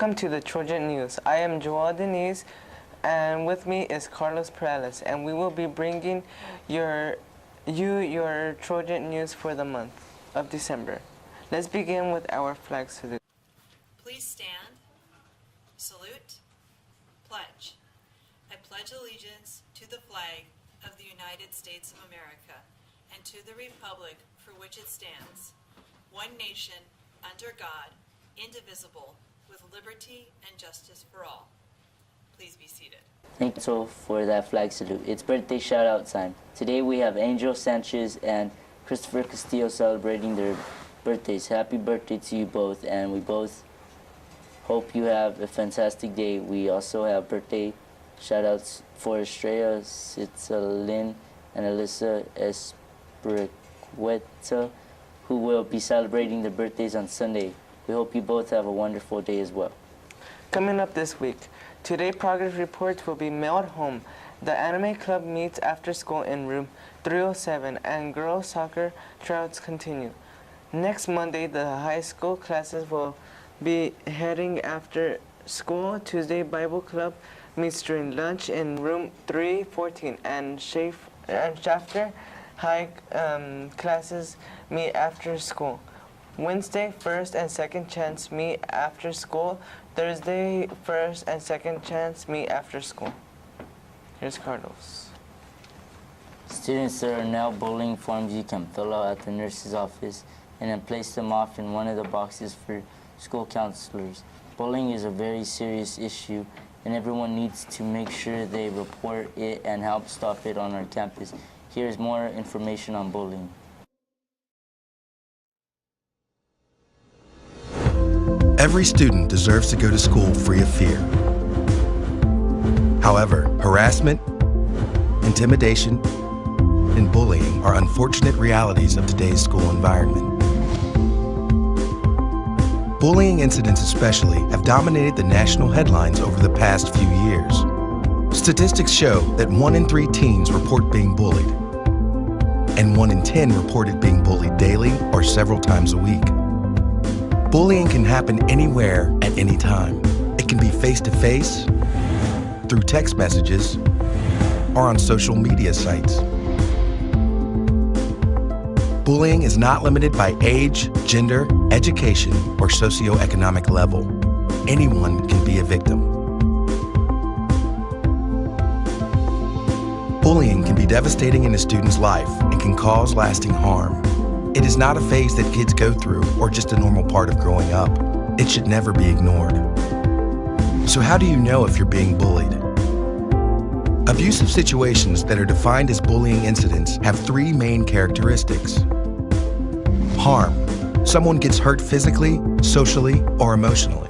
Welcome to the Trojan News. I am Joel Denise, and with me is Carlos Perales, and we will be bringing your Trojan News for the month of December. Let's begin with our flag salute. Please stand, salute, pledge. I pledge allegiance to the flag of the United States of America and to the republic for which it stands, one nation, under God, indivisible, with liberty and justice for all. Please be seated. Thanks so for that flag salute. It's birthday shout-out time. Today we have Angel Sanchez and Christopher Castillo celebrating their birthdays. Happy birthday to you both, and we both hope you have a fantastic day. We also have birthday shout-outs for Estrella Sitzalin and Alyssa Espericueta, who will be celebrating their birthdays on Sunday. We hope you both have a wonderful day as well. Coming up this week, today progress reports will be mailed home. The Anime Club meets after school in room 307, and girls soccer tryouts continue. Next Monday, the high school classes will be heading after school. Tuesday, Bible Club meets during lunch in room 314, and Shafter High classes meet after school. Wednesday, first and second chance meet after school. Thursday, first and second chance meet after school. Here's Carlos. Students, there are now bullying forms you can fill out at the nurse's office and then place them off in one of the boxes for school counselors. Bullying is a very serious issue, and everyone needs to make sure they report it and help stop it on our campus. Here's more information on bullying. Every student deserves to go to school free of fear. However, harassment, intimidation, and bullying are unfortunate realities of today's school environment. Bullying incidents especially have dominated the national headlines over the past few years. Statistics show that 1 in 3 teens report being bullied, and 1 in 10 reported being bullied daily or several times a week. Bullying can happen anywhere at any time. It can be face-to-face, through text messages, or on social media sites. Bullying is not limited by age, gender, education, or socioeconomic level. Anyone can be a victim. Bullying can be devastating in a student's life and can cause lasting harm. It is not a phase that kids go through or just a normal part of growing up. It should never be ignored. So how do you know if you're being bullied? Abusive situations that are defined as bullying incidents have 3 main characteristics. Harm. Someone gets hurt physically, socially, or emotionally.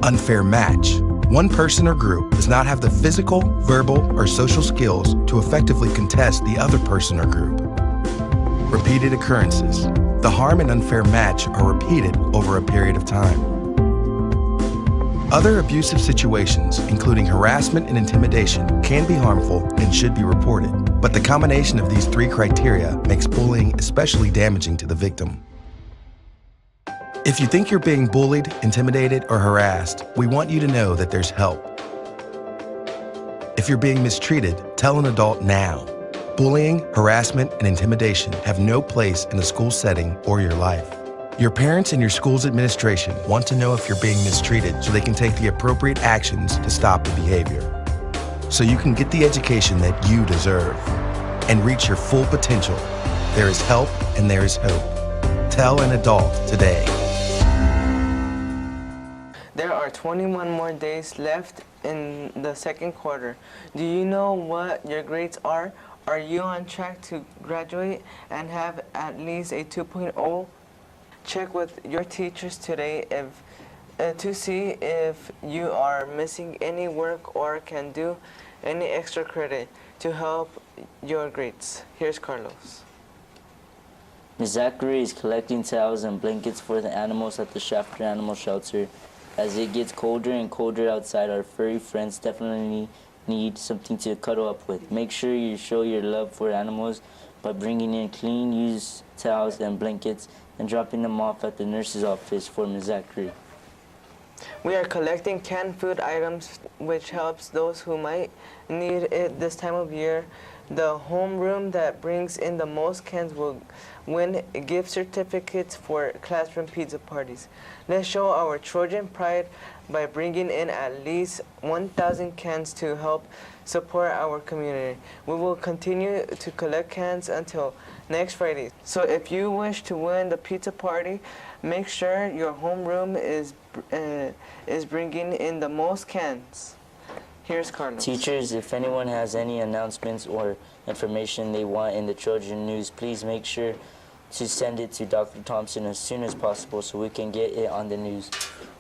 Unfair match. One person or group does not have the physical, verbal, or social skills to effectively contest the other person or group. Repeated occurrences. The harm and unfair match are repeated over a period of time. Other abusive situations, including harassment and intimidation, can be harmful and should be reported, but the combination of these 3 criteria makes bullying especially damaging to the victim. If you think you're being bullied, intimidated, or harassed, we want you to know that there's help. If you're being mistreated, tell an adult now. Bullying, harassment, and intimidation have no place in a school setting or your life. Your parents and your school's administration want to know if you're being mistreated so they can take the appropriate actions to stop the behavior. So you can get the education that you deserve and reach your full potential. There is help and there is hope. Tell an adult today. There are 21 more days left in the second quarter. Do you know what your grades are? Are you on track to graduate and have at least a 2.0? Check with your teachers today to see if you are missing any work or can do any extra credit to help your grades. Here's Carlos. Ms. Zachary is collecting towels and blankets for the animals at the Shafter Animal Shelter. As it gets colder and colder outside, our furry friends definitely need something to cuddle up with. Make sure you show your love for animals by bringing in clean, used towels and blankets and dropping them off at the nurse's office for Ms. Zachary. We are collecting canned food items, which helps those who might need it this time of year. The homeroom that brings in the most cans will win gift certificates for classroom pizza parties. Let's show our Trojan pride by bringing in at least 1,000 cans to help support our community. We will continue to collect cans until next Friday. So if you wish to win the pizza party, make sure your homeroom is bringing in the most cans. Here's Carlos. Teachers, if anyone has any announcements or information they want in the Trojan News, please make sure to send it to Dr. Thompson as soon as possible so we can get it on the news.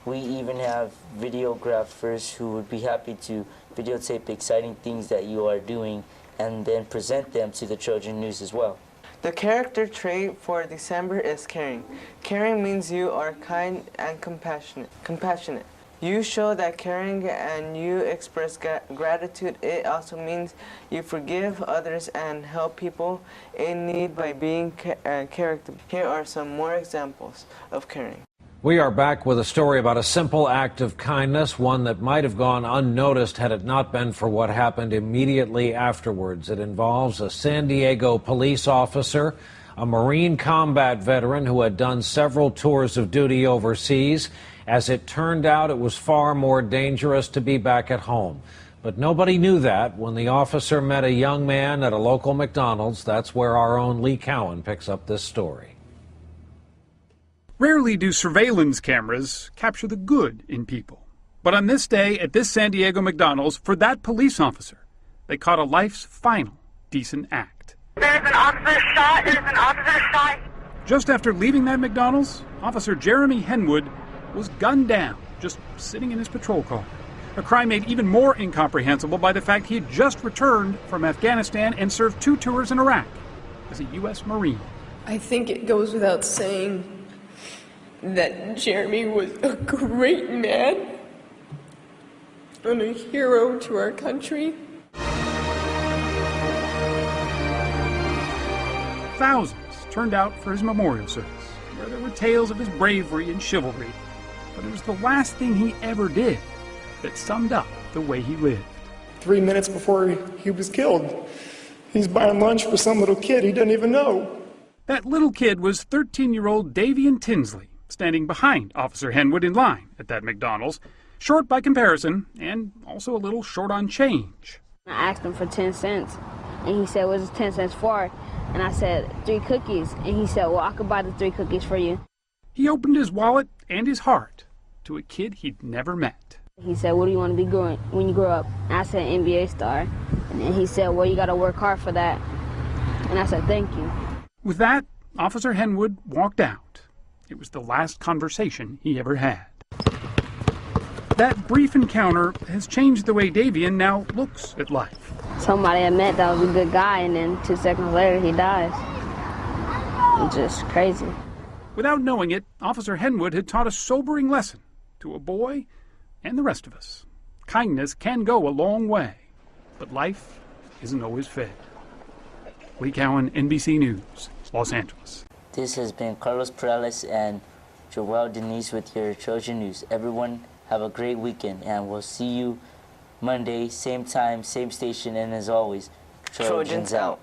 We even have videographers who would be happy to videotape exciting things that you are doing and then present them to the Trojan News as well. The character trait for December is caring. Caring means you are kind and compassionate. You show that caring and you express gratitude. It also means you forgive others and help people in need by being character. Here are some more examples of caring. We are back with a story about a simple act of kindness, one that might have gone unnoticed had it not been for what happened immediately afterwards. It involves a San Diego police officer, a Marine combat veteran who had done several tours of duty overseas. As it turned out, it was far more dangerous to be back at home. But nobody knew that when the officer met a young man at a local McDonald's. That's where our own Lee Cowan picks up this story. Rarely do surveillance cameras capture the good in people. But on this day at this San Diego McDonald's, for that police officer, they caught a life's final decent act. There's an officer shot. There's an officer shot. Just after leaving that McDonald's, Officer Jeremy Henwood was gunned down, just sitting in his patrol car. A crime made even more incomprehensible by the fact he had just returned from Afghanistan and served 2 tours in Iraq as a U.S. Marine. I think it goes without saying that Jeremy was a great man and a hero to our country. Thousands turned out for his memorial service, where there were tales of his bravery and chivalry. But it was the last thing he ever did that summed up the way he lived. 3 minutes before he was killed, he's buying lunch for some little kid he didn't even know. That little kid was 13-year-old Davian Tinsley, standing behind Officer Henwood in line at that McDonald's, short by comparison and also a little short on change. I asked him for 10 cents, and he said, "What's this 10 cents for?" And I said, 3 cookies. And he said, "Well, I could buy the 3 cookies for you." He opened his wallet and his heart to a kid he'd never met. He said, "What do you want to be when you grow up?" And I said, "NBA star." And then he said, "Well, you got to work hard for that." And I said, "Thank you." With that, Officer Henwood walked out. It was the last conversation he ever had. That brief encounter has changed the way Davian now looks at life. Somebody I met that was a good guy, and then 2 seconds later he dies. It's just crazy. Without knowing it, Officer Henwood had taught a sobering lesson to a boy and the rest of us. Kindness can go a long way, but life isn't always fair. Lee Cowan, NBC News, Los Angeles. This has been Carlos Perales and Joelle Denise with your Trojan News. Everyone have a great weekend, and we'll see you Monday, same time, same station, and as always, Trojans out.